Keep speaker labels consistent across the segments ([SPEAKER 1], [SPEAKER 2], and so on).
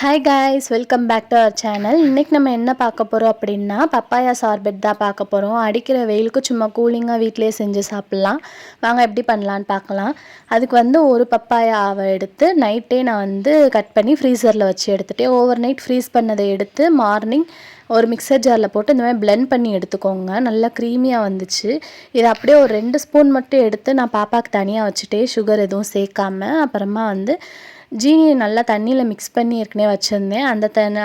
[SPEAKER 1] Hi guys, welcome back to our channel. இன்றைக்கி நம்ம என்ன பார்க்க போகிறோம் அப்படின்னா பப்பாயா சார்பெட் தான் பார்க்க போகிறோம். அடிக்கிற வெயிலுக்கு சும்மா கூலிங்காக வீட்டிலே செஞ்சு சாப்பிட்லாம். வாங்க எப்படி பண்ணலான்னு பார்க்கலாம். அதுக்கு ஒரு பப்பாயாவை எடுத்து நைட்டே நான் கட் பண்ணி ஃப்ரீசரில் வச்சு எடுத்துகிட்டேன். ஓவர் நைட் ஃப்ரீஸ் பண்ணதை எடுத்து மார்னிங் ஒரு மிக்சர் ஜாரில் போட்டு இந்த மாதிரி பிளெண்ட் பண்ணி எடுத்துக்கோங்க. நல்லா க்ரீமியாக வந்துச்சு. இதை அப்படியே ஒரு 2 ஸ்பூன் மட்டும் எடுத்து நான் பாப்பாவுக்கு தனியாக வச்சுட்டேன், சுகர் எதுவும் சேர்க்காமல். அப்புறமா ஜீனியை நல்லா தண்ணியில் மிக்ஸ் பண்ணி ஏற்கனவே வச்சுருந்தேன்.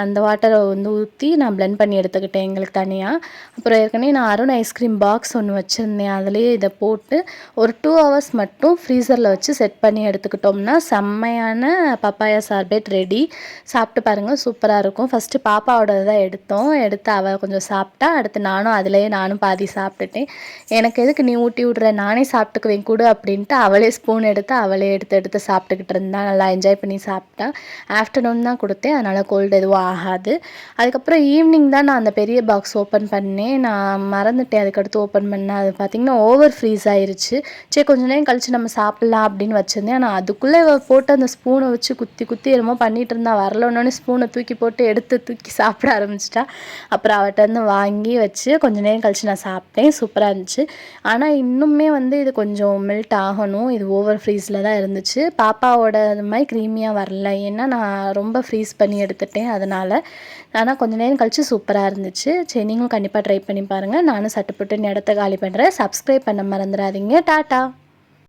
[SPEAKER 1] அந்த வாட்டரை ஊற்றி நான் பிளெண்ட் பண்ணி எடுத்துக்கிட்டேன் எங்களுக்கு தனியாக. அப்புறம் ஏற்கனவே நான் அருண் ஐஸ்கிரீம் பாக்ஸ் ஒன்று வச்சுருந்தேன், அதுலேயே இதை போட்டு ஒரு 2 ஹவர்ஸ் மட்டும் ஃப்ரீசரில் வச்சு செட் பண்ணி எடுத்துக்கிட்டோம்னா செம்மையான பப்பாயா சார்பெட் ரெடி. சாப்பிட்டு பாருங்கள், சூப்பராக இருக்கும். ஃபஸ்ட்டு பாப்பாவோட தான் எடுத்து அவள் கொஞ்சம் சாப்பிட்டா, அடுத்து நானும் பாதி சாப்பிட்டுட்டேன். எனக்கு எதுக்கு நீ ஊட்டி விட்ற, நானே சாப்பிட்டுக்குவேன் கூட அப்படின்ட்டு அவளே ஸ்பூன் எடுத்து அவளே எடுத்து சாப்பிட்டுக்கிட்டு இருந்தா. நல்லா என்ஜாய் பண்ணி சாப்பிட்டா. ஆஃப்டர்நூன் தான் கொடுத்தேன், அதனால் கோல்டு எதுவும் ஆகாது. அதுக்கப்புறம் ஈவினிங் தான் நான் அந்த பெரிய பாக்ஸ் ஓப்பன் பண்ணேன். நான் மறந்துட்டேன் அதுக்கடுத்து ஓப்பன் பண்ணேன். அது பார்த்திங்கன்னா ஓவர் ஃப்ரீஸ் ஆயிடுச்சு. சரி கொஞ்சம் நேரம் கழித்து நம்ம சாப்பிட்லாம் அப்படின்னு வச்சுருந்தேன். ஆனால் அதுக்குள்ளே போட்டு அந்த ஸ்பூனை வச்சு குத்தி என்னமோ பண்ணிகிட்டு இருந்தா. வரலன்னொன்னே ஸ்பூனை தூக்கி சாப்பிட ஆரம்பிச்சிட்டா. அப்புறம் அவட்ட வாங்கி வச்சு கொஞ்சம் நேரம் கழித்து நான் சாப்பிட்டேன். சூப்பராக இருந்துச்சு. ஆனால் இன்னுமே இது கொஞ்சம் மெல்ட் ஆகணும். இது ஓவர் ஃப்ரீஸில் தான் இருந்துச்சு. பாப்பாவோட அது மாதிரி க்ரீமியாக வரல, ஏன்னா நான் ரொம்ப ஃப்ரீஸ் பண்ணி எடுத்துட்டேன் அதனால். ஆனால் கொஞ்சம் நேரம் கழித்து சூப்பராக இருந்துச்சு. சரி, நீங்களும் கண்டிப்பாக ட்ரை பண்ணி பாருங்கள். நானும் சட்டுப்புட்டுன்னு இடத்த காலி பண்ணுறேன். சப்ஸ்கிரைப் பண்ண மறந்துடாதீங்க. டாட்டா.